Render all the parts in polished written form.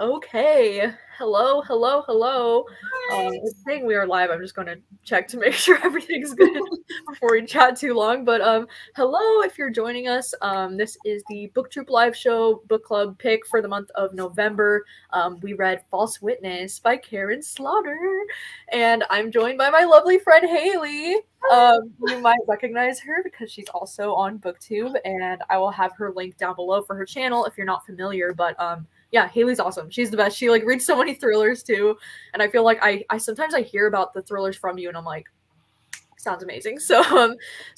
Okay. Hello. It's saying we are live. I'm just going to check to make sure everything's good before we chat too long. But hello if you're joining us. This is the Book Troop live show book club pick for the month of November. We read False Witness by Karen Slaughter, and I'm joined by my lovely friend Hailey. You might recognize her because she's also on BookTube, and I will have her link down below for her channel if you're not familiar. But yeah, Hailey's awesome. She's the best. She like reads so many thrillers too, and I feel like I sometimes I hear about the thrillers from you, and I'm like, sounds amazing. So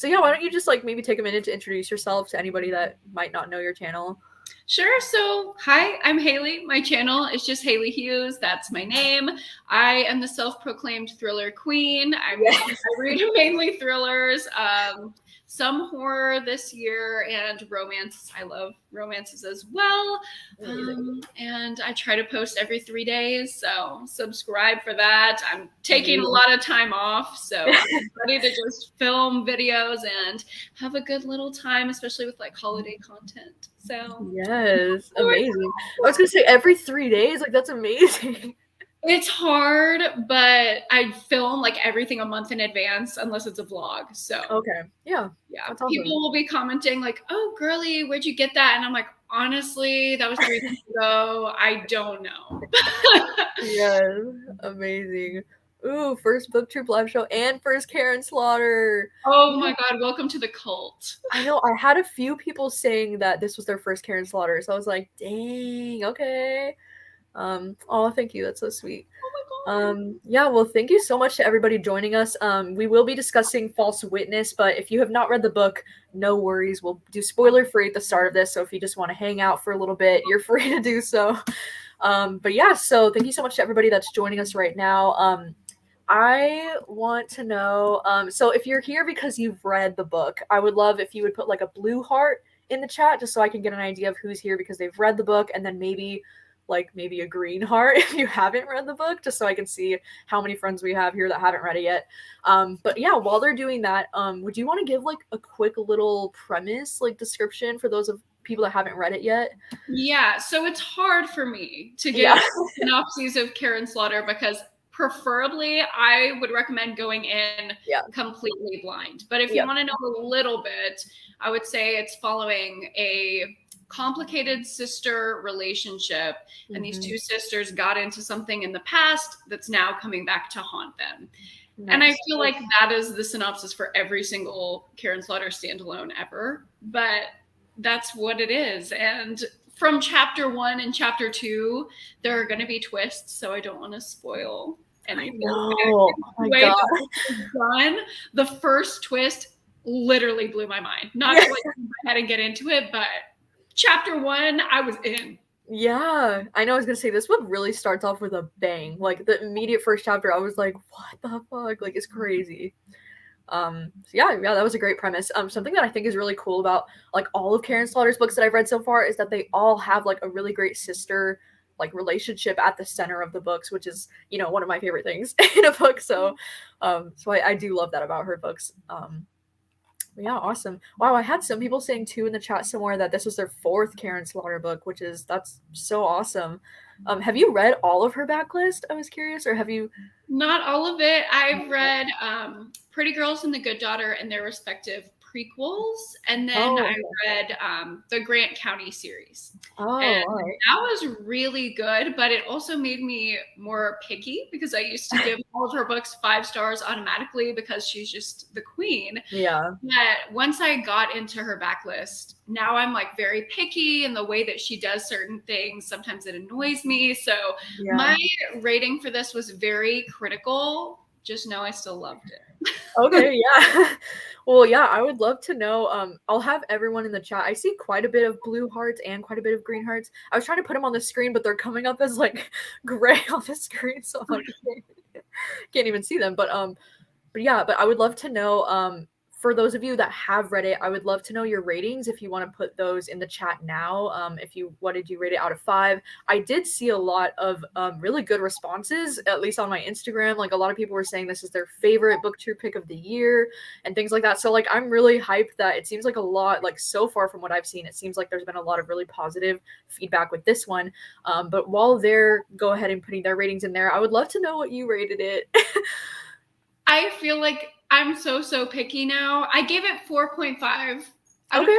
yeah, why don't you just like maybe take a minute to introduce yourself to anybody that might not know your channel? Sure. So, hi, I'm Hailey. My channel is just Hailey Hughes. That's my name. I am the self-proclaimed thriller queen. I read mainly thrillers, some horror this year, and romance. I love romances as well. And I try to post every 3 days. So, subscribe for that. I'm taking a lot of time off. So, I'm ready to just film videos and have a good little time, especially with like holiday content. So yes, amazing. I was gonna say every 3 days, like that's amazing. It's hard, but I film like everything a month in advance unless it's a vlog. So okay, yeah, awesome. People will be commenting like, "Oh, girly, where'd you get that?" And I'm like, honestly, that was 3 days ago. I don't know. yes, amazing. Ooh, first Book Troop live show and first Karen Slaughter. Oh my god, welcome to the cult. I know, I had a few people saying that this was their first Karen Slaughter, so I was like, dang, okay. Oh, thank you, that's so sweet. Yeah, well, thank you so much to everybody joining us. We will be discussing False Witness, but if you have not read the book, no worries. We'll do spoiler free at the start of this, so if you just want to hang out for a little bit, you're free to do so. But yeah, so thank you so much to everybody that's joining us right now. I want to know, so if you're here because you've read the book, I would love if you would put like a blue heart in the chat just so I can get an idea of who's here because they've read the book, and then maybe a green heart if you haven't read the book, just so I can see how many friends we have here that haven't read it yet. But yeah, while they're doing that, would you want to give like a quick little premise, like description for those of people that haven't read it yet? Yeah, so it's hard for me to give synopses of Karen Slaughter because preferably I would recommend going in completely blind. But if you want to know a little bit, I would say it's following a complicated sister relationship, and these two sisters got into something in the past that's now coming back to haunt them. Nice. And I feel like that is the synopsis for every single Karen Slaughter standalone ever, but that's what it is. And from chapter 1 and chapter 2, there are going to be twists, so I don't want to spoil anything. Oh my god. The first twist literally blew my mind. Not to like go ahead and get into it, but chapter 1, I was in. Yeah, I know. I was gonna say this one really starts off with a bang. Like the immediate first chapter, I was like, "What the fuck?" Like it's crazy. So yeah, that was a great premise. Something that I think is really cool about like all of Karen Slaughter's books that I've read so far is that they all have like a really great sister like relationship at the center of the books, which is one of my favorite things in a book. So I do love that about her books. Yeah, awesome. Wow, I had some people saying too in the chat somewhere that this was their 4th Karen Slaughter book, that's so awesome. Have you read all of her backlist? I was curious, or have you? Not all of it. I've read Pretty Girls and The Good Daughter and their respective prequels, and then I read the Grant County series. And that was really good, but it also made me more picky because I used to give all of her books 5 stars automatically because she's just the queen. Yeah. But once I got into her backlist, now I'm like very picky in the way that she does certain things. Sometimes it annoys me. So my rating for this was very critical. Just know I still loved it. Okay, yeah. Well, yeah, I would love to know. I'll have everyone in the chat. I see quite a bit of blue hearts and quite a bit of green hearts. I was trying to put them on the screen, but they're coming up as like gray on the screen, so I'm like can't even see them. But yeah, but I would love to know for those of you that have read it, I would love to know your ratings if you want to put those in the chat now. What did you rate it out of 5? I did see a lot of really good responses, at least on my Instagram. Like a lot of people were saying this is their favorite booktube pick of the year and things like that. So like I'm really hyped that it seems like a lot, like so far from what I've seen, it seems like there's been a lot of really positive feedback with this one. But while they're go ahead and putting their ratings in there, I would love to know what you rated it. I feel like I'm so picky now. I gave it 4.5 out of 5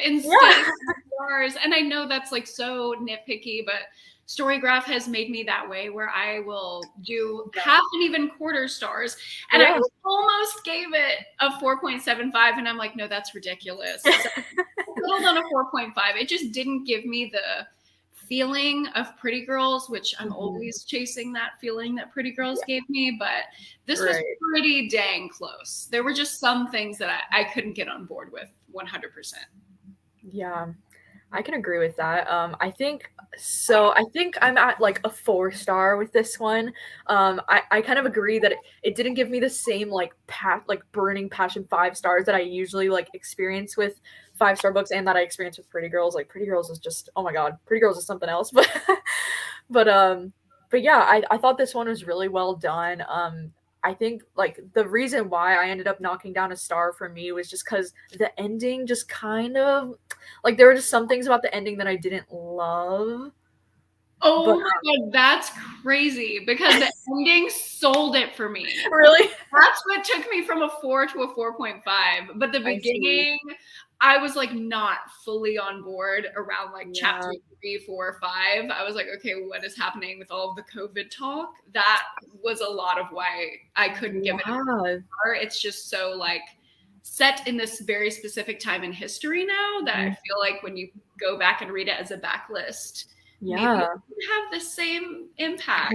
instead of stars. And I know that's like so nitpicky, but Storygraph has made me that way where I will do half and even quarter stars. And I almost gave it a 4.75 and I'm like, no, that's ridiculous. So settled on a 4.5. It just didn't give me the feeling of Pretty Girls, which I'm always chasing that feeling that Pretty Girls gave me, but this was pretty dang close. There were just some things that I couldn't get on board with 100%. Yeah, I can agree with that. I think I'm at like a 4-star with this one. I kind of agree that it didn't give me the same like burning passion 5 stars that I usually like experience with 5-star books and that I experience with Pretty Girls. Like Pretty Girls is just, oh my god, Pretty Girls is something else. But yeah, I thought this one was really well done. I think like the reason why I ended up knocking down a star for me was just because the ending just kind of like there were just some things about the ending that I didn't love. Oh my god, that's crazy because the ending sold it for me. Really? That's what took me from a 4 to a 4.5. But the beginning, I was like not fully on board around like chapter 3, 4, 5. I was like, okay, what is happening with all of the COVID talk? That was a lot of why I couldn't give it a star. It's just so like set in this very specific time in history now that I feel like when you go back and read it as a backlist, maybe it have the same impact.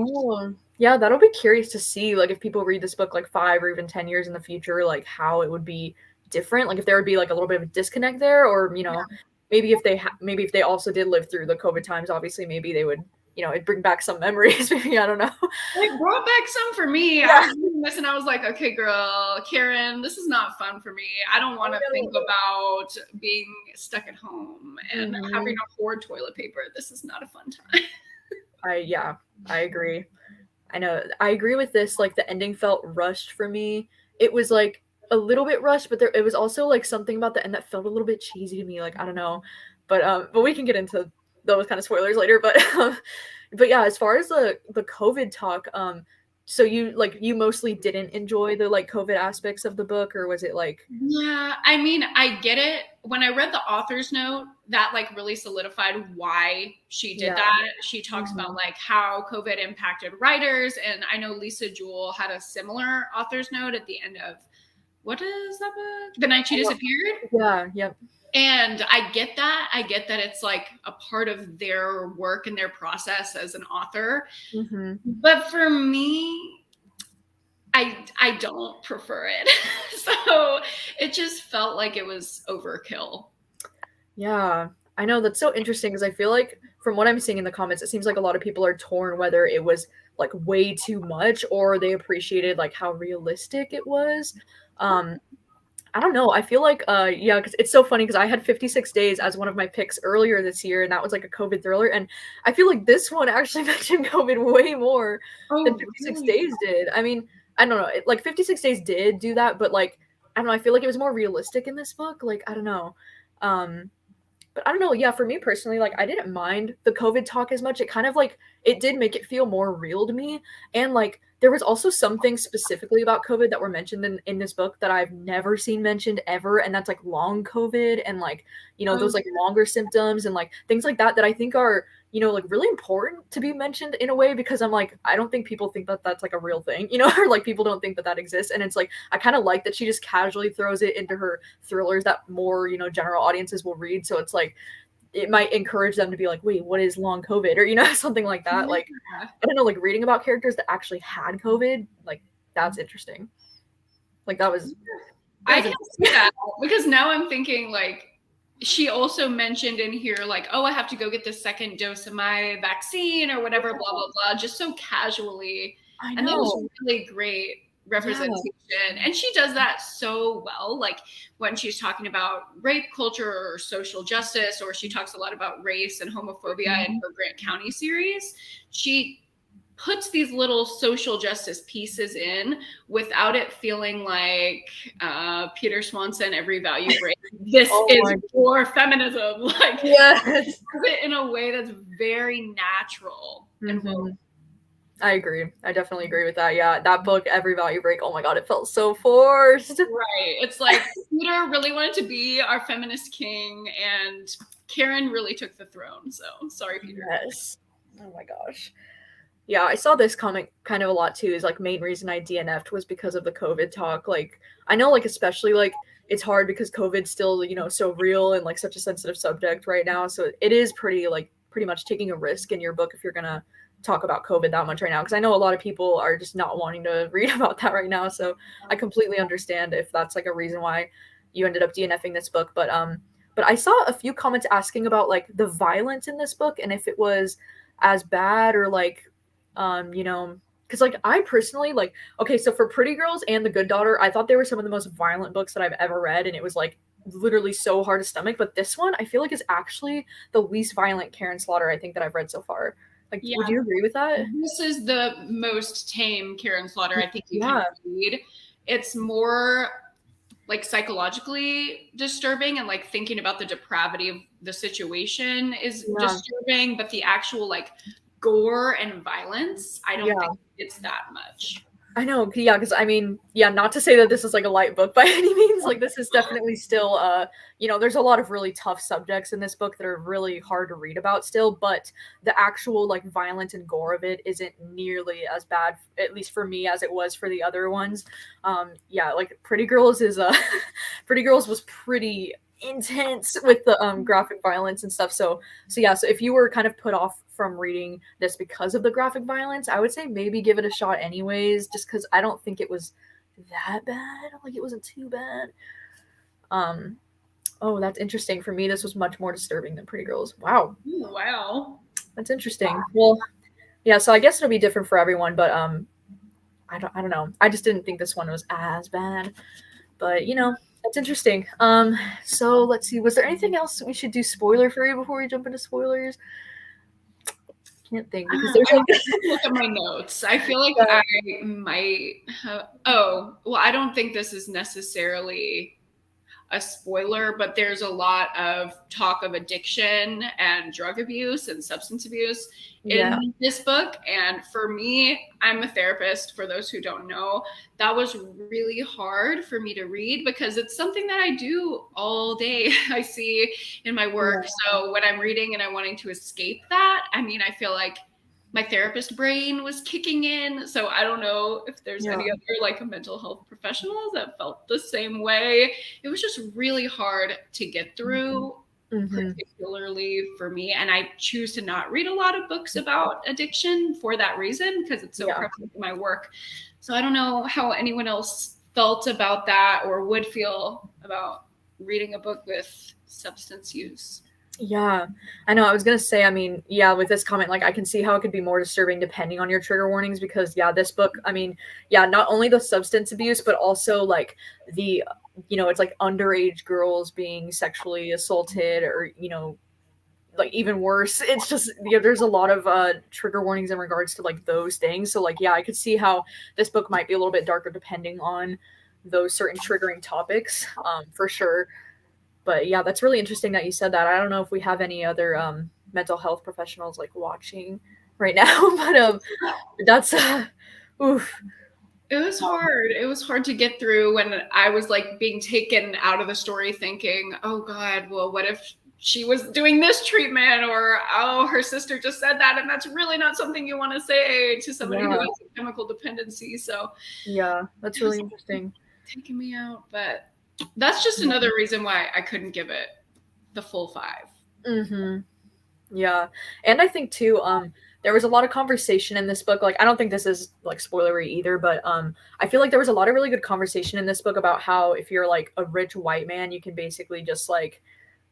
Yeah, that'll be curious to see like if people read this book like 5 or even 10 years in the future, like how it would be different, like if there would be like a little bit of a disconnect there, or you know, maybe if they also did live through the COVID times, obviously maybe they would, you know, it'd bring back some memories. Maybe, I don't know. It brought back some for me. I was reading this and I was like, okay, girl, Karen, this is not fun for me. I don't want to think about being stuck at home and having to hoard toilet paper. This is not a fun time. I agree. I know. I agree with this. Like the ending felt rushed for me. It was like a little bit rushed, but it was also like something about the end that felt a little bit cheesy to me. Like, I don't know, but we can get into those kind of spoilers later. But yeah, as far as the COVID talk, so you mostly didn't enjoy the like COVID aspects of the book, or was it like? Yeah, I mean, I get it. When I read the author's note, that like really solidified why she did that. She talks about like how COVID impacted writers, and I know Lisa Jewell had a similar author's note at the end of what is that book? The Night She Disappeared? Yeah, yep. And I get that. I get that it's like a part of their work and their process as an author. But for me, I don't prefer it. So it just felt like it was overkill. Yeah, I know. That's so interesting because I feel like from what I'm seeing in the comments, it seems like a lot of people are torn whether it was like way too much or they appreciated like how realistic it was. I don't know. I feel like, yeah, because it's so funny because I had 56 Days as one of my picks earlier this year, and that was like a COVID thriller. And I feel like this one actually mentioned COVID way more than 56 Days did. I mean, I don't know. Like 56 Days did do that, but like, I don't know. I feel like it was more realistic in this book. Like, I don't know. But I don't know. Yeah, for me personally, like I didn't mind the COVID talk as much. It kind of like it did make it feel more real to me. And like there was also some things specifically about COVID that were mentioned in this book that I've never seen mentioned ever. And that's like long COVID and like, you know, those like longer symptoms and like things like that I think are, you know, like really important to be mentioned in a way, because I'm like, I don't think people think that that's like a real thing, you know, or like people don't think that that exists. And it's like, I kind of like that she just casually throws it into her thrillers that more, you know, general audiences will read. So it's like, it might encourage them to be like, wait, what is long COVID? Or, you know, something like that. Like, I don't know, like reading about characters that actually had COVID, like that's interesting. Like that was. I can see that because now I'm thinking like, she also mentioned in here, like, oh, I have to go get the second dose of my vaccine or whatever, blah, blah, blah, just so casually. I know. And that was really great representation. And she does that so well. Like when she's talking about rape culture or social justice, or she talks a lot about race and homophobia in her Grant County series, she puts these little social justice pieces in without it feeling like Peter Swanson, every value break. This is for feminism. Like, yes, it in a way that's very natural. And I agree. I definitely agree with that. Yeah, that book, Every Value Break, oh my God, it felt so forced. Right. It's like Peter really wanted to be our feminist king, and Karen really took the throne. So sorry, Peter. Yes. Oh my gosh. Yeah, I saw this comment kind of a lot too. Is like main reason I DNF'd was because of the COVID talk. Like I know, like especially like it's hard because COVID's still so real and like such a sensitive subject right now. So it is pretty much taking a risk in your book if you're gonna talk about COVID that much right now. Because I know a lot of people are just not wanting to read about that right now. So I completely understand if that's like a reason why you ended up DNFing this book. But I saw a few comments asking about like the violence in this book and if it was as bad or like because like I personally like okay, so for Pretty Girls and The Good Daughter, I thought they were some of the most violent books that I've ever read, and it was like literally so hard to stomach. But this one I feel like is actually the least violent Karen Slaughter I think that I've read so far. Like, would you agree with that? This is the most tame Karen Slaughter I think you can read. It's more like psychologically disturbing, and like thinking about the depravity of the situation is disturbing, but the actual like gore and violence, I don't think it's that much. I know, because I mean, not to say that this is like a light book by any means. Like this is definitely still, there's a lot of really tough subjects in this book that are really hard to read about still. But the actual like violence and gore of it isn't nearly as bad, at least for me, as it was for the other ones. Like Pretty Girls is Pretty Girls was pretty intense with the graphic violence and stuff. So if you were kind of put off from reading this because of the graphic violence, I would say maybe give it a shot anyways, just because I don't think it was that bad. Like it wasn't too bad. Oh, that's interesting. For me, this was much more disturbing than Pretty Girls. Wow. Ooh, wow. That's interesting. Well, yeah, so I guess it'll be different for everyone, but I don't know. I just didn't think this one was as bad. But that's interesting. So let's see. Was there anything else we should do spoiler free before we jump into spoilers? Can't think because there's look at my notes. I feel like I might have, I don't think this is necessarily a spoiler, but there's a lot of talk of addiction and drug abuse and substance abuse in this book. And for me, I'm a therapist, for those who don't know. That was really hard for me to read because it's something that I do all day. I see in my work. So when I'm reading and I'm wanting to escape that, I mean, I feel like my therapist brain was kicking in. So I don't know if there's any other like mental health professionals that felt the same way. It was just really hard to get through, particularly for me. And I choose to not read a lot of books about addiction for that reason, because it's so prevalent in my work. So I don't know how anyone else felt about that or would feel about reading a book with substance use. Yeah, I know. I was going to say, I mean, with this comment, like I can see how it could be more disturbing depending on your trigger warnings because this book, I mean, not only the substance abuse, but also like the, it's like underage girls being sexually assaulted or, like even worse. It's just, there's a lot of trigger warnings in regards to like those things. So like, I could see how this book might be a little bit darker depending on those certain triggering topics, for sure. But that's really interesting that you said that. I don't know if we have any other mental health professionals like watching right now, but that's oof. It was hard. It was hard to get through when I was like being taken out of the story thinking, oh God, well, what if she was doing this treatment, or, oh, her sister just said that. And that's really not something you want to say to somebody who has a chemical dependency. So that's really interesting. Taking me out, but that's just another reason why I couldn't give it the full 5. Yeah. And I think too, there was a lot of conversation in this book. Like, I don't think this is like spoilery either, but I feel like there was a lot of really good conversation in this book about how if you're like a rich white man, you can basically just like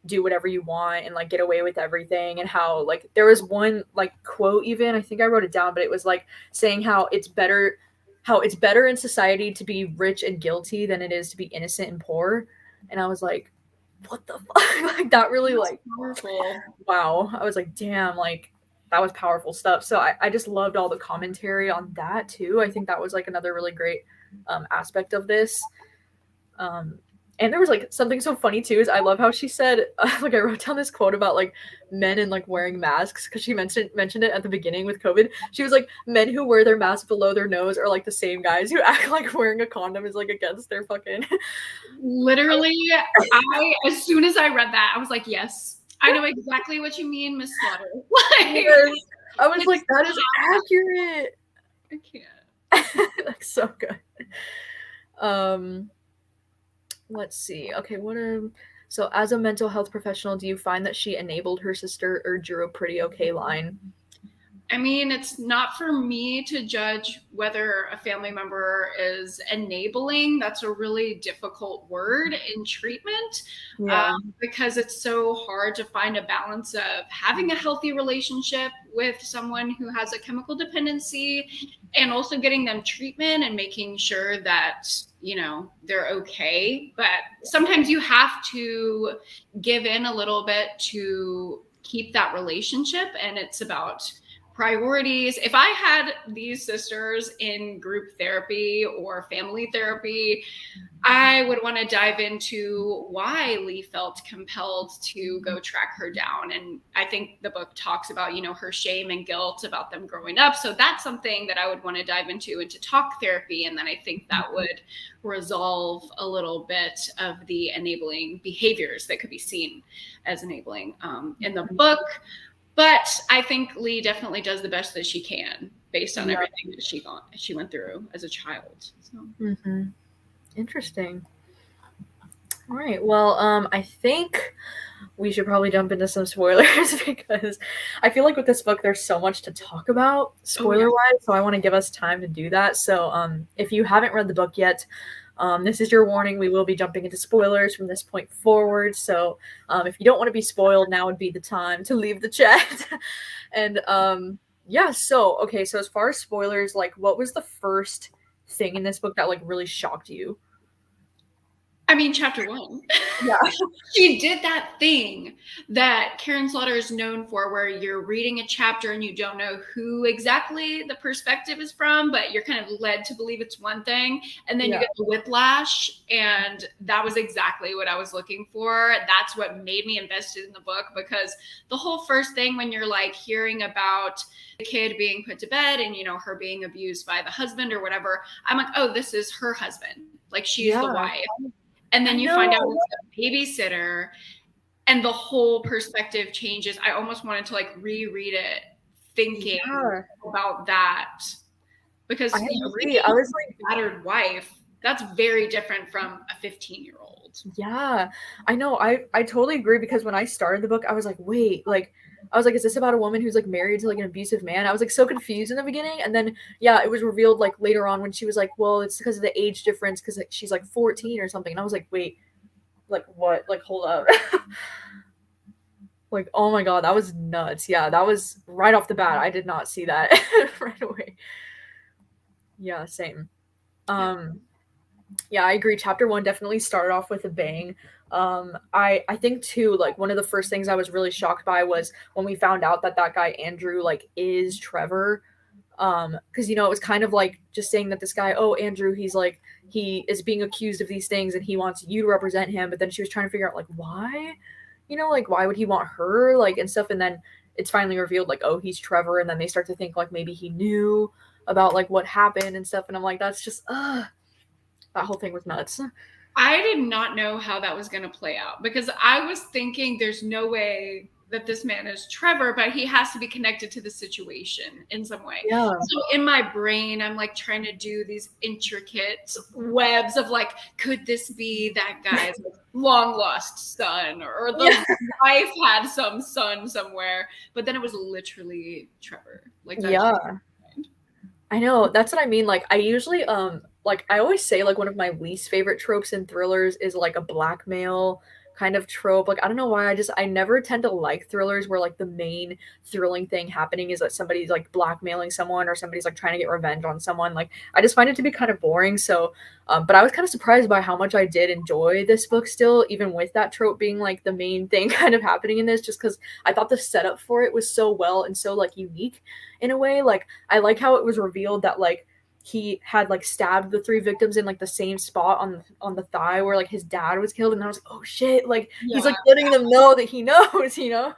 do whatever you want and like get away with everything. And how like there was one like quote, even I think I wrote it down, but it was like saying how it's better how it's better in society to be rich and guilty than it is to be innocent and poor. And I was like, what the fuck? Like, that really, That's like, powerful. Wow. I was like, damn, like, that was powerful stuff. So I just loved all the commentary on that too. I think that was like another really great aspect of this. And there was like something so funny too is I love how she said like I wrote down this quote about like men and like wearing masks because she mentioned it at the beginning with COVID. She was like, men who wear their mask below their nose are like the same guys who act like wearing a condom is like against their fucking. Literally, as soon as I read that, I was like, yes, I know exactly what you mean, Miss Slaughter. Like, yes. I was like, that is accurate. I can't. That's so good. Let's see. Okay, so as a mental health professional, do you find that she enabled her sister or drew a pretty okay line? I mean, it's not for me to judge whether a family member is enabling. That's a really difficult word in treatment, because it's so hard to find a balance of having a healthy relationship with someone who has a chemical dependency and also getting them treatment and making sure that, you know, they're okay. But sometimes you have to give in a little bit to keep that relationship, and it's about priorities. If I had these sisters in group therapy or family therapy, I would want to dive into why Lee felt compelled to go track her down. And I think the book talks about, you know, her shame and guilt about them growing up. So that's something that I would want to dive into talk therapy. And then I think that would resolve a little bit of the enabling behaviors that could be seen as enabling in the book. But I think Lee definitely does the best that she can based on everything that she went through as a child. So. Interesting. All right. Well, I think we should probably jump into some spoilers because I feel like with this book, there's so much to talk about spoiler-wise. So I want to give us time to do that. So if you haven't read the book yet, this is your warning. We will be jumping into spoilers from this point forward. So if you don't want to be spoiled, now would be the time to leave the chat. And yeah, so okay. So as far as spoilers, like, what was the first thing in this book that like really shocked you? I mean, chapter 1. Yeah. She did that thing that Karen Slaughter is known for, where you're reading a chapter and you don't know who exactly the perspective is from, but you're kind of led to believe it's one thing. And then you get the whiplash. And that was exactly what I was looking for. That's what made me invested in the book, because the whole first thing when you're like hearing about the kid being put to bed and, you know, her being abused by the husband or whatever, I'm like, oh, this is her husband. Like, she's the wife. And then you find out it's a babysitter, and the whole perspective changes. I almost wanted to like reread it, thinking about that, because I agree. I was like, battered wife. That's very different from a 15-year-old. Yeah, I know. I totally agree, because when I started the book, I was like, wait, like, I was like, is this about a woman who's like married to like an abusive man? I was like so confused in the beginning. And then, yeah, it was revealed like later on when she was like, well, it's because of the age difference, because like, she's like 14 or something. And I was like, wait, like what? Like, hold up. Like, oh my God, that was nuts. Yeah, that was right off the bat. I did not see that right away. Yeah, same. Yeah, I agree. Chapter 1 definitely started off with a bang. I think too, like, one of the first things I was really shocked by was when we found out that guy Andrew like is Trevor. Because, you know, it was kind of like just saying that this guy, oh, Andrew, he's like, he is being accused of these things and he wants you to represent him. But then she was trying to figure out like why, you know, like why would he want her, like, and stuff. And then it's finally revealed like, oh, he's Trevor. And then they start to think like maybe he knew about like what happened and stuff. And I'm like, that's just that whole thing was nuts. I did not know how that was going to play out, because I was thinking there's no way that this man is Trevor, but he has to be connected to the situation in some way. Yeah. So in my brain, I'm like trying to do these intricate webs of like, could this be that guy's long lost son, or the wife had some son somewhere? But then it was literally Trevor. Like, that I know. That's what I mean. Like, I usually like, I always say like one of my least favorite tropes in thrillers is like a black male kind of trope. Like, I don't know why, I never tend to like thrillers where like the main thrilling thing happening is that somebody's like blackmailing someone or somebody's like trying to get revenge on someone. Like, I just find it to be kind of boring. So, but I was kind of surprised by how much I did enjoy this book still, even with that trope being like the main thing kind of happening in this, just because I thought the setup for it was so well and so like unique in a way. Like, I like how it was revealed that like he had like stabbed the 3 victims in like the same spot on the thigh where like his dad was killed, and I was like, oh shit, like he's like letting them know that he knows, you know.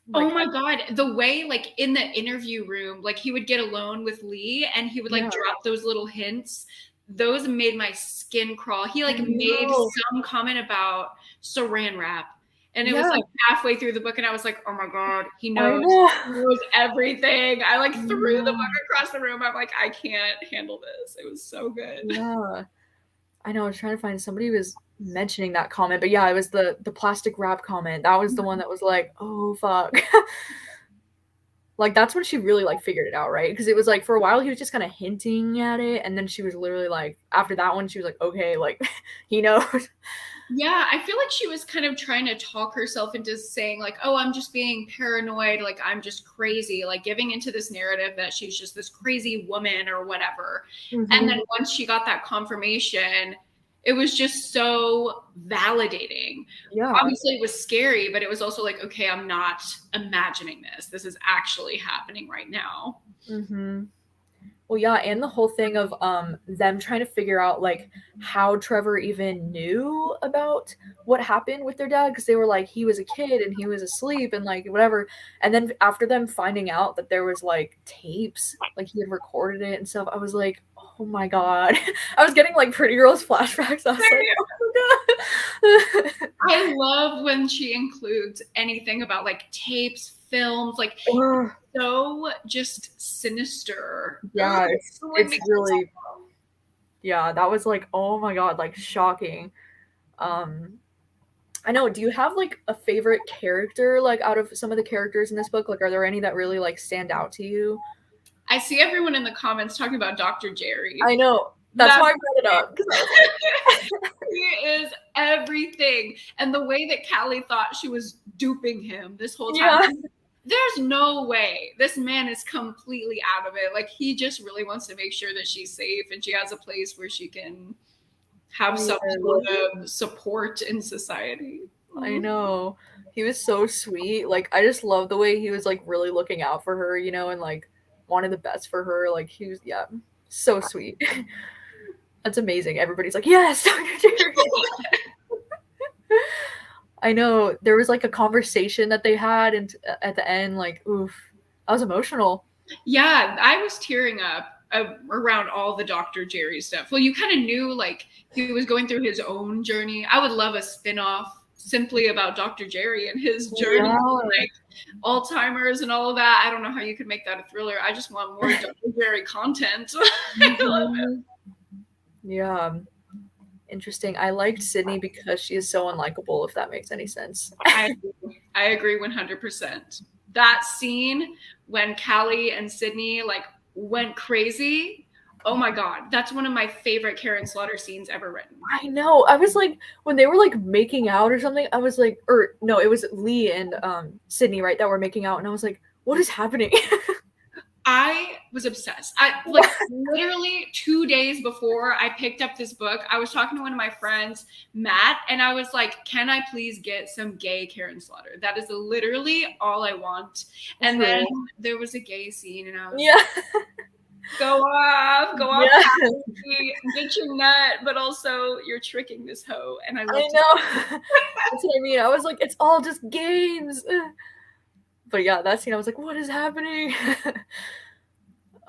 Like, oh my god, the way like in the interview room, like he would get alone with Lee and he would like drop those little hints. Those made my skin crawl. He like made some comment about saran wrap. And it was like halfway through the book, and I was like, oh my god, he knows everything. I like threw the book across the room. I'm like, I can't handle this. It was so good. Yeah. I know, I was trying to find somebody who was mentioning that comment, but yeah, it was the plastic wrap comment. That was the one that was like, oh fuck. Like, that's when she really like figured it out, right? Because it was like for a while he was just kind of hinting at it, and then she was literally like, after that one she was like, okay, like he knows. Yeah, I feel like she was kind of trying to talk herself into saying like, oh, I'm just being paranoid, like I'm just crazy, like giving into this narrative that she's just this crazy woman or whatever. And then once she got that confirmation, it was just so validating. Yeah. Obviously it was scary, but it was also like, okay, I'm not imagining this. This is actually happening right now. Well, yeah, and the whole thing of them trying to figure out like how Trevor even knew about what happened with their dad, because they were like, he was a kid and he was asleep and like whatever. And then after them finding out that there was like tapes, like he had recorded it and stuff, I was like, oh my god. I was getting like Pretty Girls flashbacks. I was like, oh my god. I love when she includes anything about like tapes, films, like so just sinister. Yeah, it's really, yeah, that was like, oh my god, like shocking. I know, do you have like a favorite character, like out of some of the characters in this book? Like, are there any that really like stand out to you? I see everyone in the comments talking about Dr. Jerry. I know. That's why I brought it up. He is everything. And the way that Callie thought she was duping him this whole time. Yeah. There's no way. This man is completely out of it. Like, he just really wants to make sure that she's safe and she has a place where she can have some sort of support in society. I know. He was so sweet. Like, I just love the way he was, like, really looking out for her, you know, and, like, wanted the best for her. Like, he was, yeah, so sweet. That's amazing. Everybody's like, yes, Dr. Jerry. I know. There was like a conversation that they had, and at the end, like, oof, I was emotional. Yeah, I was tearing up around all the Dr. Jerry stuff. Well, you kind of knew like he was going through his own journey. I would love a spin-off simply about Dr. Jerry and his journey, like Alzheimer's and all of that. I don't know how you could make that a thriller. I just want more Dr. Jerry content. I love it. Yeah. Interesting. I liked Sydney because she is so unlikable, if that makes any sense. I agree 100%. That scene when Callie and Sydney like went crazy, oh my god, that's one of my favorite Karen Slaughter scenes ever written. I know. I was like, when they were like making out or something, I was like, or no, it was Lee and Sydney, right, that were making out, and I was like, what is happening? I was obsessed. I like literally 2 days before I picked up this book, I was talking to one of my friends, Matt, and I was like, can I please get some gay Karen Slaughter? That is literally all I want. And then there was a gay scene, and I was like, go off, yes. Get your nut, but also you're tricking this hoe. And I know. That's what I mean. I was like, it's all just games. But yeah, that scene, I was like, what is happening?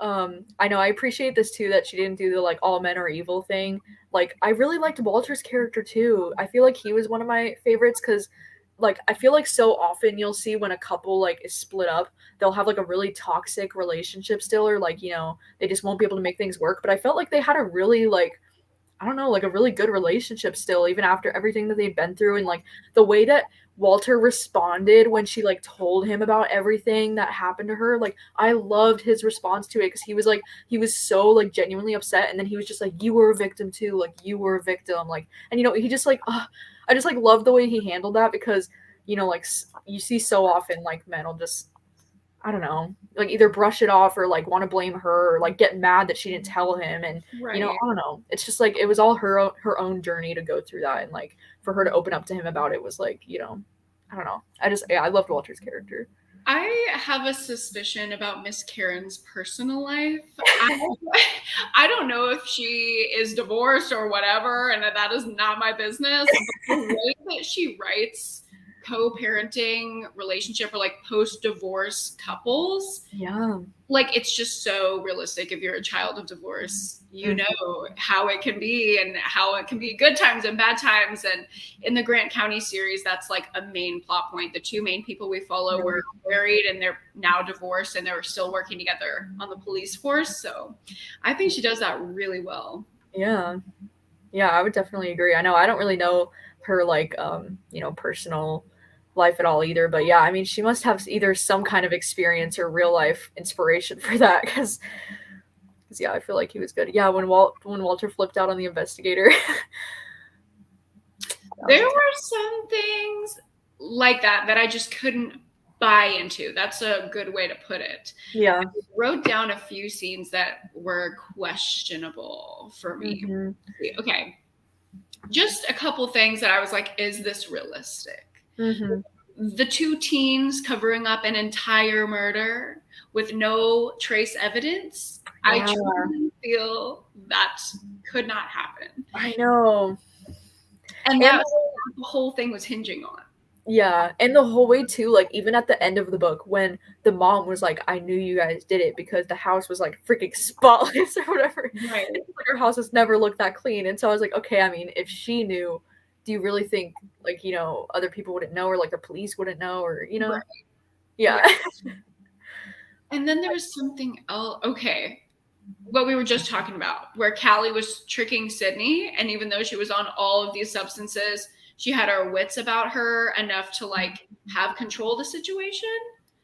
I know, I appreciate this too, that she didn't do the like all men are evil thing. Like, I really liked Walter's character too. I feel like he was one of my favorites because like I feel like so often you'll see when a couple like is split up, they'll have like a really toxic relationship still, or like, you know, they just won't be able to make things work. But I felt like they had a really like, I don't know, like a really good relationship still, even after everything that they've been through. And like the way that Walter responded when she like told him about everything that happened to her, like I loved his response to it, because he was like, he was so like genuinely upset, and then he was just like, you were a victim too, like you were a victim, like, and you know, he just like I just like love the way he handled that because, you know, like you see so often like men will just, I don't know, like either brush it off or like want to blame her or like get mad that she didn't tell him. And, you know, I don't know. It's just like it was all her own journey to go through that. And like for her to open up to him about it was like, you know, I don't know. I loved Walter's character. I have a suspicion about Miss Karen's personal life. I don't know if she is divorced or whatever, and that is not my business. But the way that she writes co-parenting relationship or like post-divorce couples, yeah, like it's just so realistic. If you're a child of divorce, you know how it can be and how it can be good times and bad times. And in the Grant County series, that's like a main plot point. The two main people we follow were married and they're now divorced and they're still working together on the police force. So I think she does that really well. Yeah, I would definitely agree. I know I don't really know her like you know, personal life at all either, but yeah, I mean she must have either some kind of experience or real life inspiration for that because yeah, I feel like he was good. Yeah, when Walter flipped out on the investigator. There were some things like that I just couldn't buy into. That's a good way to put it. Yeah. I wrote down a few scenes that were questionable for me. Okay. Just a couple things that I was like, is this realistic? The two teens covering up an entire murder with no trace evidence. Yeah. I truly feel that could not happen. I know. And that's what the whole thing was hinging on. Yeah, and the whole way too, like even at the end of the book when the mom was like, I knew you guys did it because the house was like freaking spotless or whatever. Right. Her house has never looked that clean. And so I was like, okay, I mean, if she knew, do you really think like, you know, other people wouldn't know or like the police wouldn't know or, you know? Right. Yeah. And then there was something else. Okay. What we were just talking about, where Callie was tricking Sydney, and even though she was on all of these substances, she had her wits about her enough to like have control of the situation.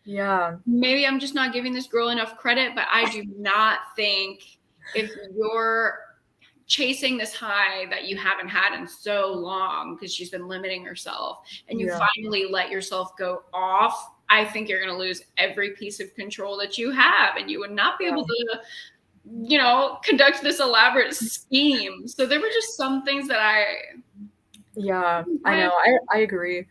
Yeah. Maybe I'm just not giving this girl enough credit, but I do not think if you're chasing this high that you haven't had in so long because she's been limiting herself and you finally let yourself go off, I think you're going to lose every piece of control that you have and you would not be able to, you know, conduct this elaborate scheme. So there were just some things that I know. I agree.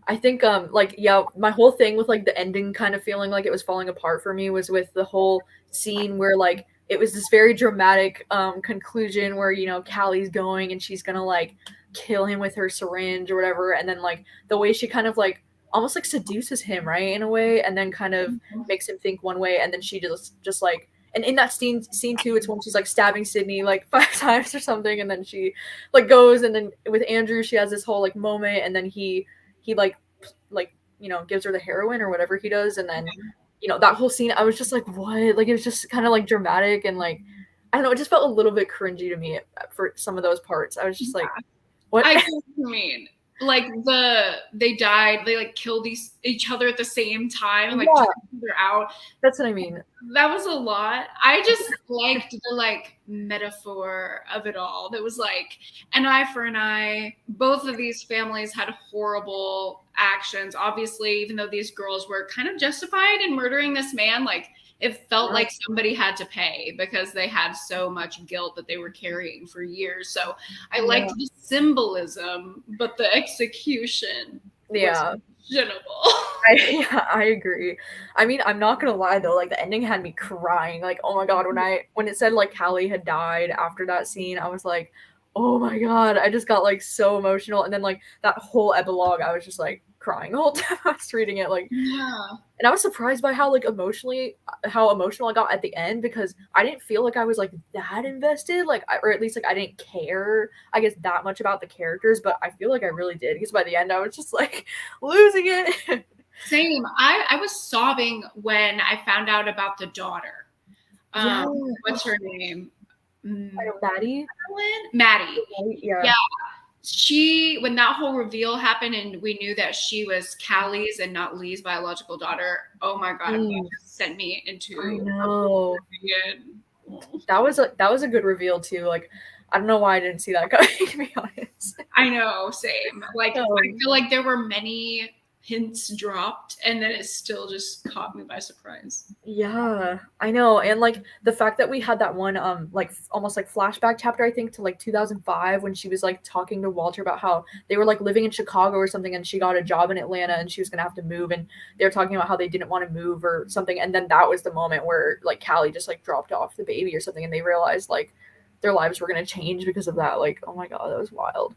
I think like my whole thing with like the ending kind of feeling like it was falling apart for me was with the whole scene where like it was this very dramatic conclusion where, you know, Callie's going and she's gonna like kill him with her syringe or whatever, and then like the way she kind of like almost like seduces him, right, in a way, and then kind of makes him think one way, and then she just like, and in that scene too, it's when she's like stabbing Sydney like 5 times or something, and then she like goes, and then with Andrew she has this whole like moment, and then he like you know gives her the heroin or whatever he does, and then you know that whole scene I was just like, what? Like it was just kind of like dramatic and like I don't know, it just felt a little bit cringy to me for some of those parts. I was just like, what? I know what you mean. Like they died, they like killed each other at the same time and like took each other out. That's what I mean. That was a lot. I just liked the like metaphor of it all. That was like an eye for an eye. Both of these families had horrible actions. Obviously, even though these girls were kind of justified in murdering this man, like it felt like somebody had to pay because they had so much guilt that they were carrying for years. So I liked the symbolism, but the execution was questionable. I agree. I mean, I'm not gonna lie though, like the ending had me crying. Like, oh my god, when it said like Callie had died after that scene, I was like, oh my god, I just got like so emotional. And then like that whole epilogue, I was just like crying the whole time I was reading it. Like, and I was surprised by how emotional I got at the end, because I didn't feel like I was like that invested, like or at least like I didn't care, I guess, that much about the characters, but I feel like I really did, because by the end I was just like losing it. Same. I was sobbing when I found out about the daughter. What's her name? Maddie. Maddie. Yeah. She, when that whole reveal happened and we knew that she was Callie's and not Lee's biological daughter, oh my god, it just sent me into I know. That was a good reveal too. Like I don't know why I didn't see that coming, to be honest. I know, same. Like, I feel like there were many hints dropped, and then it still just caught me by surprise. Yeah, I know. And like the fact that we had that one like almost like flashback chapter, I think, to like 2005 when she was like talking to Walter about how they were like living in Chicago or something, and she got a job in Atlanta and she was gonna have to move, and they were talking about how they didn't want to move or something, and then that was the moment where like Callie just like dropped off the baby or something, and they realized like their lives were gonna change because of that. Like, oh my god, that was wild.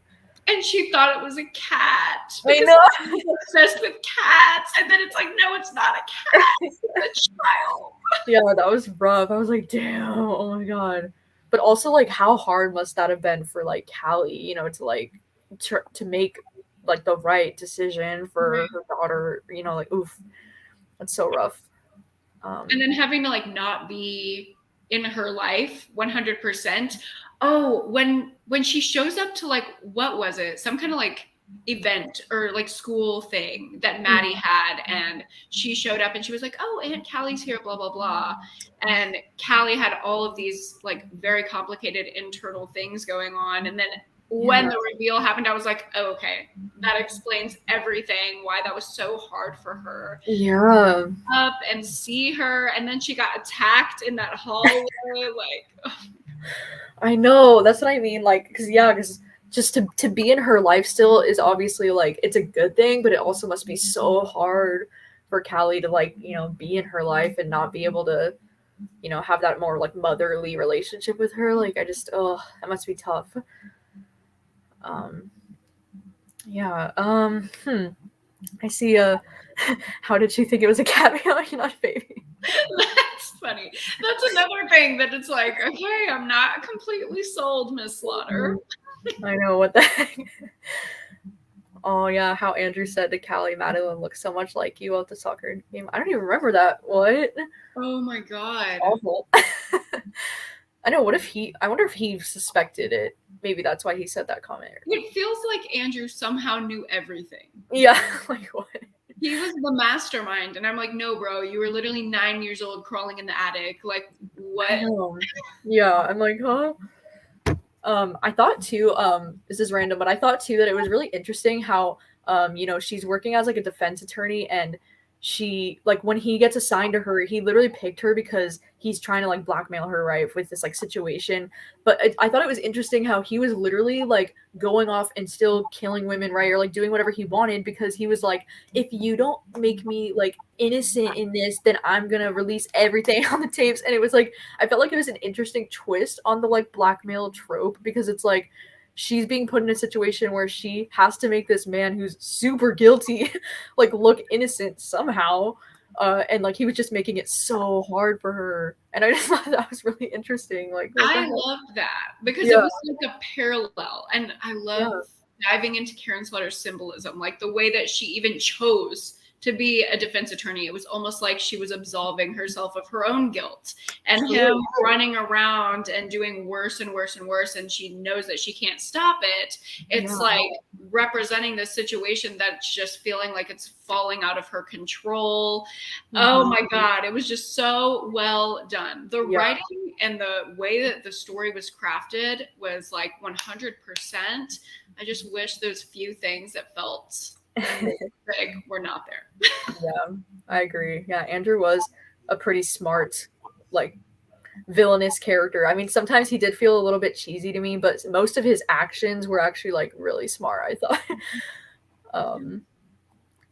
And she thought it was a cat. I know. She's obsessed with cats. And then it's like, no, it's not a cat. It's a child. Yeah, that was rough. I was like, damn, oh my god. But also, like, how hard must that have been for like Callie, you know, to like to make like the right decision for her daughter, you know, like, oof, that's so rough. And then having to like not be in her life 100%. Oh, when she shows up to like, what was it? Some kind of like event or like school thing that Maddie had, and she showed up and she was like, oh, Aunt Callie's here, blah blah blah. And Callie had all of these like very complicated internal things going on, and then when the reveal happened, I was like, oh, okay, that explains everything, why that was so hard for her. Yeah. Up and see her, and then she got attacked in that hallway. Like, oh. I know, that's what I mean. Like, because just to be in her life still is obviously like it's a good thing, but it also must be so hard for Callie to like, you know, be in her life and not be able to, you know, have that more like motherly relationship with her. Like, I just, oh, that must be tough. Yeah. I see. How did she think it was a cat meow, not a baby? That's funny. That's another thing that it's like, okay, I'm not completely sold, Miss Slaughter. I know, what the heck. Oh yeah, how Andrew said to Callie, Madeline looks so much like you at the soccer game. I don't even remember that. What? Oh my god. Awful. I know. I wonder if he suspected it. Maybe that's why he said that comment. It feels like Andrew somehow knew everything. Yeah, like what? He was the mastermind, and I'm like, no, bro, you were literally 9 years old crawling in the attic. Like, what? Yeah, I'm like, huh? I thought too, this is random, but I thought too that it was really interesting how, you know, she's working as like a defense attorney, and she like when he gets assigned to her, he literally picked her because he's trying to like blackmail her, right, with this like situation. But I thought it was interesting how he was literally like going off and still killing women, right, or like doing whatever he wanted, because he was like, if you don't make me like innocent in this, then I'm gonna release everything on the tapes. And it was like, I felt like it was an interesting twist on the like blackmail trope, because it's like she's being put in a situation where she has to make this man who's super guilty like look innocent somehow, and like he was just making it so hard for her, and I just thought that was really interesting. Like, I loved that because it was like a parallel, and I love diving into Karen Slaughter's symbolism, like the way that she even chose to be a defense attorney. It was almost like she was absolving herself of her own guilt, and him running around and doing worse and worse and worse, and she knows that she can't stop it. It's like representing this situation that's just feeling like it's falling out of her control. Oh my god, it was just so well done. The writing and the way that the story was crafted was like 100%. I just wish those few things that felt big were not there. Yeah, I agree. Yeah, Andrew was a pretty smart, like, villainous character. I mean, sometimes he did feel a little bit cheesy to me, but most of his actions were actually like really smart, I thought.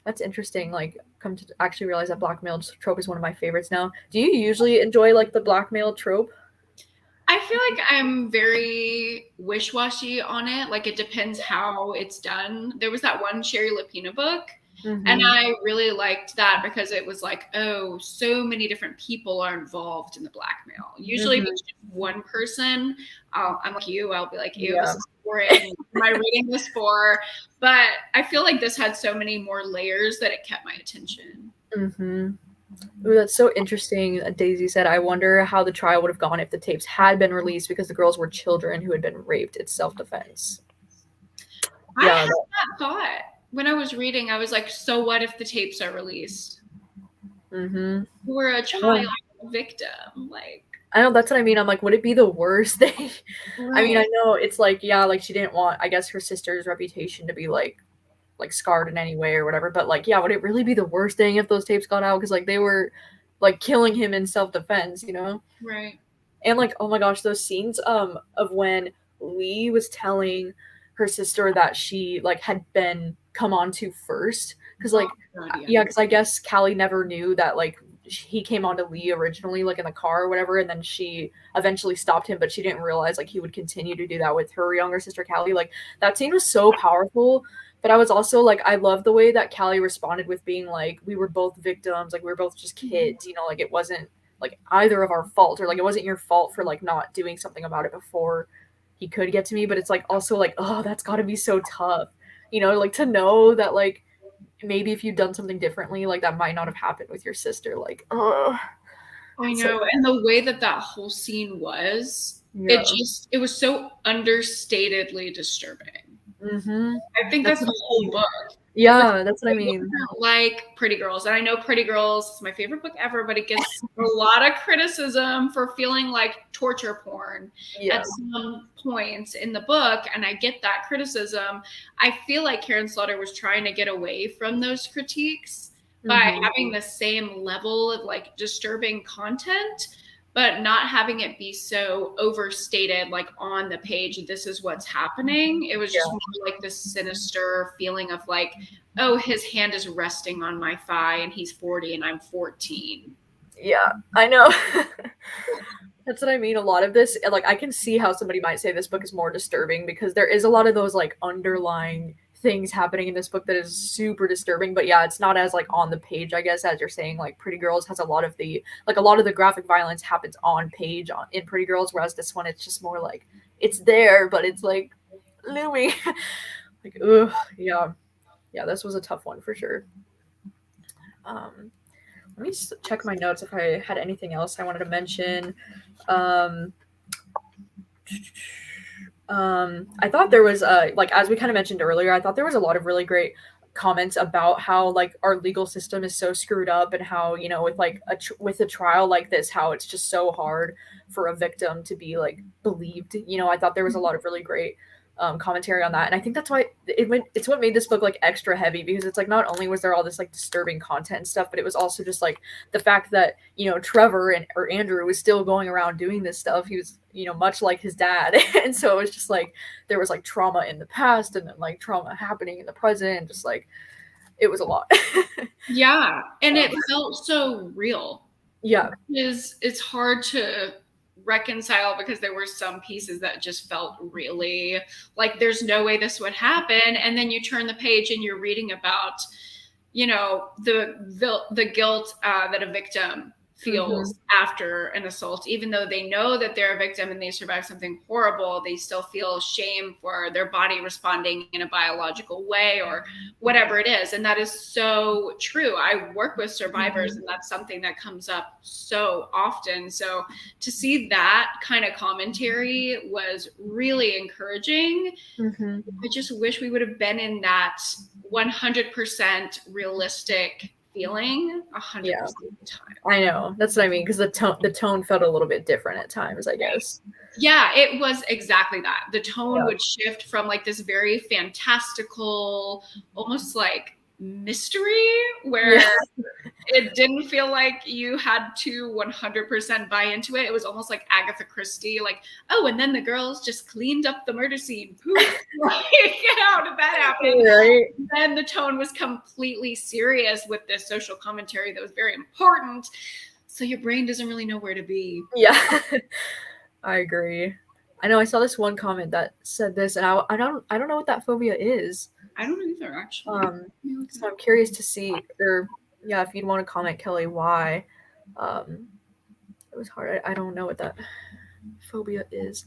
That's interesting. Like, come to actually realize that blackmail trope is one of my favorites now. Do you usually enjoy like the blackmail trope? I feel like I'm very wish-washy on it. Like, it depends how it's done. There was that one Sherry Lapina book, and I really liked that because it was like, oh, so many different people are involved in the blackmail. Usually if it's just one person, I'm like you, I'll be like, ew, this is boring. Am I reading this for? But I feel like this had so many more layers that it kept my attention. Ooh, that's so interesting. Daisy said, I wonder how the trial would have gone if the tapes had been released because the girls were children who had been raped. It's self-defense. I had that thought when I was reading. I was like, so what if the tapes are released? You were a child victim. Like, I know, that's what I mean. I'm like, would it be the worst thing? I mean, I Right. know it's like, yeah, like she didn't want, I guess, her sister's reputation to be like scarred in any way or whatever. But like, yeah, would it really be the worst thing if those tapes got out? Because like they were like killing him in self defense, you know? Right. And like, oh my gosh, those scenes of when Lee was telling her sister that she like had been come on to first, because like, God, yeah, because I guess Callie never knew that like he came on to Lee originally, like in the car or whatever, and then she eventually stopped him, but she didn't realize like he would continue to do that with her younger sister Callie. Like that scene was so powerful. But I was also like, I love the way that Callie responded with being like, we were both victims, like we were both just kids, you know, like it wasn't like either of our fault, or like it wasn't your fault for like not doing something about it before he could get to me. But it's like also like, oh, that's got to be so tough, you know, like to know that like maybe if you'd done something differently, like that might not have happened with your sister. Like, oh, I so, know. And the way that that whole scene was, yeah. it was so understatedly disturbing. I think that's the whole book. Yeah, that's what I mean. Like Pretty Girls. And I know Pretty Girls is my favorite book ever, but it gets a lot of criticism for feeling like torture porn at some points in the book. And I get that criticism. I feel like Karen Slaughter was trying to get away from those critiques by having the same level of like disturbing content, but not having it be so overstated, like on the page, this is what's happening. It was just more like this sinister feeling of like, oh, his hand is resting on my thigh and he's 40 and I'm 14. Yeah, I know. That's what I mean. A lot of this, like, I can see how somebody might say this book is more disturbing because there is a lot of those, like, underlying things happening in this book that is super disturbing. But yeah, it's not as, like, on the page, I guess, as you're saying. Like, Pretty Girls has a lot of the, like, a lot of the graphic violence happens on page in Pretty Girls, whereas this one, it's just more like, it's there, but it's, like, looming. Like, ugh, yeah. Yeah, this was a tough one for sure. Let me check my notes if I had anything else I wanted to mention. Um, I thought there was like as we kind of mentioned earlier, I thought there was a lot of really great comments about how like our legal system is so screwed up and how you know with like with a trial like this how it's just so hard for a victim to be like believed. You know, I thought there was a lot of really great commentary on that, and I think that's why it's what made this book like extra heavy because it's like not only was there all this like disturbing content and stuff, but it was also just like the fact that you know Trevor or Andrew was still going around doing this stuff. He was you know much like his dad, and so it was just like there was like trauma in the past and then like trauma happening in the present, and just like it was a lot. Yeah, and it felt so real. Yeah, it's hard to reconcile because there were some pieces that just felt really like there's no way this would happen, and then you turn the page and you're reading about you know the guilt that a victim feels after an assault. Even though they know that they're a victim and they survived something horrible, they still feel shame for their body responding in a biological way or whatever it is. And that is so true. I work with survivors and that's something that comes up so often. So to see that kind of commentary was really encouraging. I just wish we would have been in that 100% realistic feeling 100% of the time. I know. That's what I mean because the tone felt a little bit different at times, I guess. Yeah, it was exactly that. The tone would shift from like this very fantastical, almost like mystery where it didn't feel like you had to 100% buy into it. It was almost like Agatha Christie, like, oh, and then the girls just cleaned up the murder scene. Poof. Like, how did that happen? Right. And then the tone was completely serious with this social commentary that was very important. So your brain doesn't really know where to be. Yeah. I agree. I know I saw this one comment that said this, and I don't know what that phobia is. I don't either, actually. So I'm curious to see, or yeah, if you'd want to comment, Kelly, why. It was hard. I don't know what that phobia is.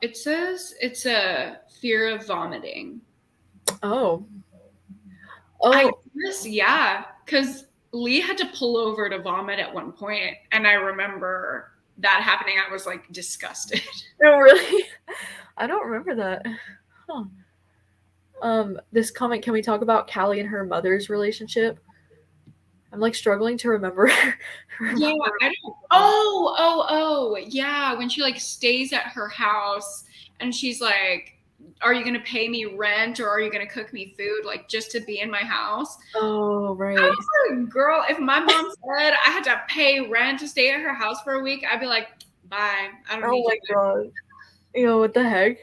It says it's a fear of vomiting. Oh. I guess, yeah, because Lee had to pull over to vomit at one point, and I remember that happening. I was like disgusted. Oh, really? I don't remember that. Huh. This comment, can we talk about Callie and her mother's relationship? I'm like struggling to remember. Yeah, I don't. Oh, yeah. When she like stays at her house and she's like, "Are you gonna pay me rent or are you gonna cook me food like just to be in my house?" Oh, right. I was like, girl, if my mom said I had to pay rent to stay at her house for a week, I'd be like, bye. I don't need you. Oh my god. What the heck?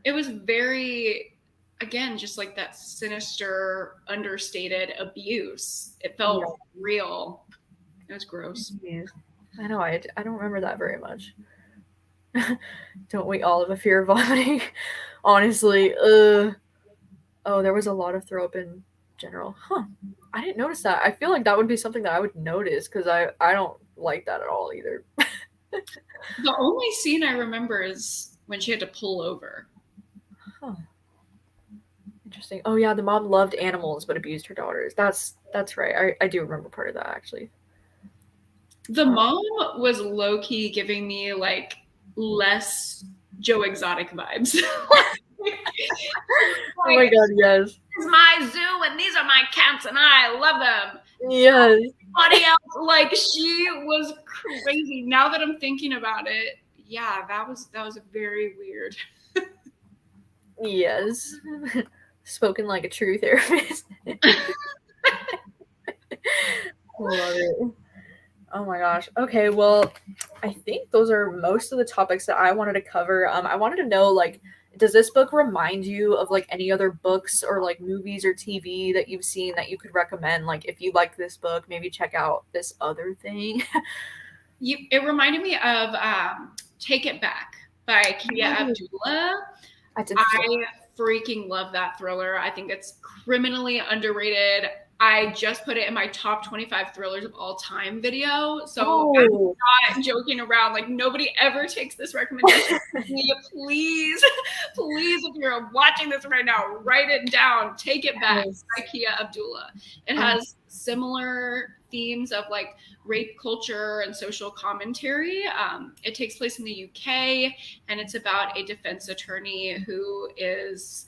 It was very, again, just like that sinister, understated abuse. It felt real. It was gross. I know. I don't remember that very much. Don't we all have a fear of vomiting? Honestly. Oh, there was a lot of throw up in general. Huh. I didn't notice that. I feel like that would be something that I would notice because I don't like that at all either. The only scene I remember is when she had to pull over. Huh. Interesting. Oh yeah, the mom loved animals but abused her daughters. That's right. I do remember part of that actually. The mom was low key giving me like less Joe Exotic vibes. Oh my god, yes. This is my zoo and these are my cats and I love them. Yes. Everybody else, like she was crazy. Now that I'm thinking about it, yeah, that was very weird. Yes. Spoken like a true therapist. Love it. Oh my gosh. Okay, well, I think those are most of the topics that I wanted to cover. I wanted to know, like, does this book remind you of like any other books or like movies or TV that you've seen that you could recommend? Like, if you like this book, maybe check out this other thing. It reminded me of Take It Back by Kia Abdullah. I freaking love that thriller. I think it's criminally underrated. I just put it in my top 25 thrillers of all time video. So I'm not joking around. Like nobody ever takes this recommendation from me. Please, if you're watching this right now, write it down. Take It Back by Kia Abdullah. It has similar themes of like rape culture and social commentary. It takes place in the UK and it's about a defense attorney who is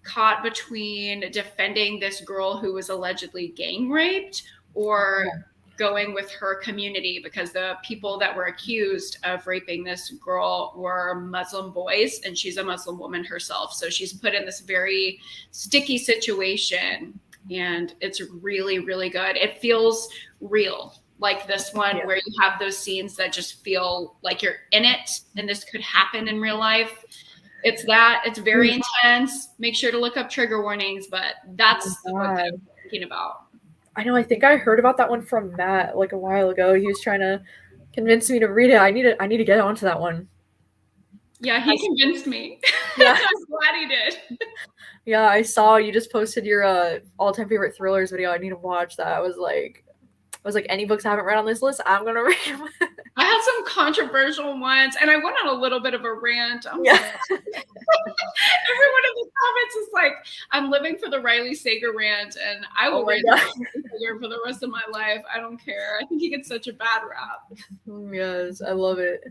caught between defending this girl who was allegedly gang raped or going with her community because the people that were accused of raping this girl were Muslim boys and she's a Muslim woman herself. So she's put in this very sticky situation and it's really, really good. It feels real. Like this one where you have those scenes that just feel like you're in it and this could happen in real life. It's very intense. Make sure to look up trigger warnings, but that's the book that I'm thinking about. I know. I think I heard about that one from Matt like a while ago. He was trying to convince me to read it. I need to get onto that one. Yeah, he convinced me. Yeah. I'm glad he did. Yeah, I saw you just posted your all-time favorite thrillers video. I need to watch that. I was like, any books I haven't read on this list, I'm gonna read them. I had some controversial ones, and I went on a little bit of a rant. Everyone in the comments is like, "I'm living for the Riley Sager rant, and I will rant for the rest of my life. I don't care. I think he gets such a bad rap." Yes, I love it.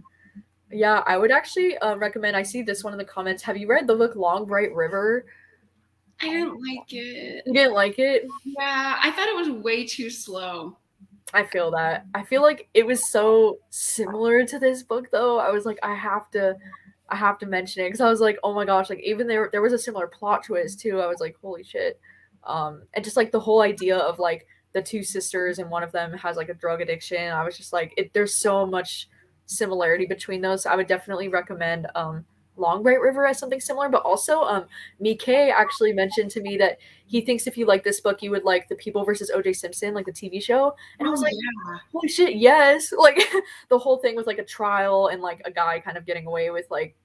Yeah, I would actually recommend. I see this one in the comments. Have you read the book Long Bright River? I didn't like it. You didn't like it? Yeah, I thought it was way too slow. I feel that. I feel like it was so similar to this book, though. I was like, I have to mention it because I was like, oh my gosh, like even there was a similar plot twist too. I was like, holy shit, and just like the whole idea of like the two sisters and one of them has like a drug addiction. I was just like, there's so much similarity between those. So I would definitely recommend Long Bright River as something similar, but also Mike actually mentioned to me that he thinks if you like this book, you would like The People versus O.J. Simpson, like the TV show. And I was like, holy shit, yes. Like the whole thing with like a trial and like a guy kind of getting away with like,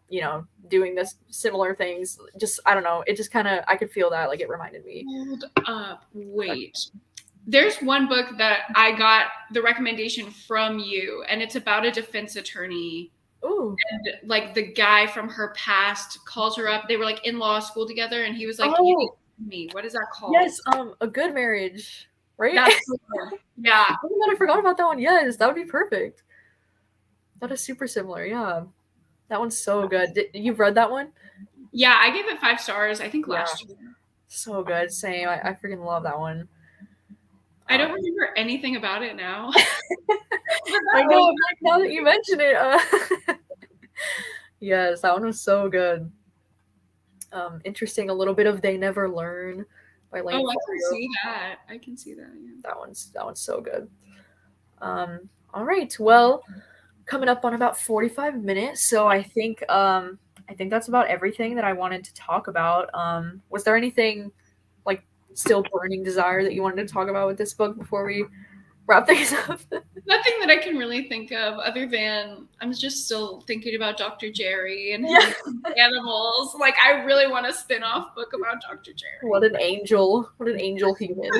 you know, doing this similar things. Just, I don't know. It just kind of, I could feel that. Like it reminded me. Hold up. Wait. There's one book that I got the recommendation from you, and it's about a defense attorney. Ooh. And like the guy from her past calls her up. They were like in law school together, and he was like, "You need me." What is that called? Yes, A Good Marriage, right? Yeah. Oh my God, I forgot about that one. Yes, that would be perfect. That is super similar. Yeah, that one's so good. You've read that one? Yeah, I gave it 5 stars. I think last year. So good. Same. I freaking love that one. I don't remember anything about it now. I know, like, now that you mention it. Yes, that one was so good. Interesting, a little bit of They Never Learn by Lane. Oh, I can see that. I can see that. Yeah. That one's so good. All right, well, coming up on about 45 minutes, so I think that's about everything that I wanted to talk about. Was there anything like still burning desire that you wanted to talk about with this book before we wrap things up? Nothing that I can really think of other than I'm just still thinking about Dr. Jerry and animals. Like, I really want a spin-off book about Dr. Jerry. What an angel. What an angel human.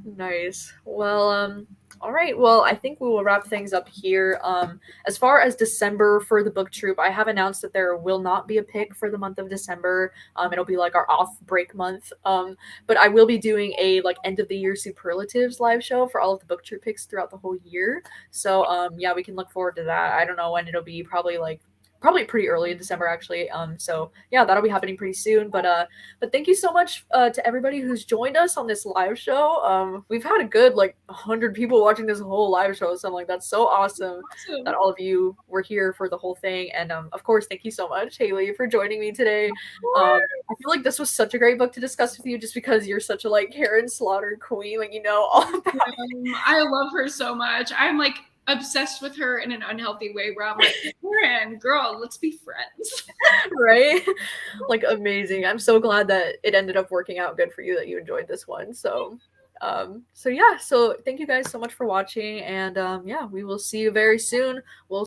Nice. Well, all right. Well, I think we will wrap things up here. As far as December for the book troop, I have announced that there will not be a pick for the month of December. It'll be like our off break month. But I will be doing a like end of the year superlatives live show for all of the book troop picks throughout the whole year. So yeah, we can look forward to that. I don't know when it'll be, probably pretty early in December, actually. So yeah, that'll be happening pretty soon. But thank you so much to everybody who's joined us on this live show. We've had a good 100 people watching this whole live show, so I'm like, that's so awesome that all of you were here for the whole thing. And of course, thank you so much, Hailey, for joining me today. I feel like this was such a great book to discuss with you, just because you're such a Karen Slaughter queen, you know all about it. I love her so much. I'm obsessed with her in an unhealthy way where I'm like, Karen, girl, let's be friends. Right? Amazing. I'm so glad that it ended up working out good for you, that you enjoyed this one. So yeah, so thank you guys so much for watching, and yeah, we will see you very soon. We'll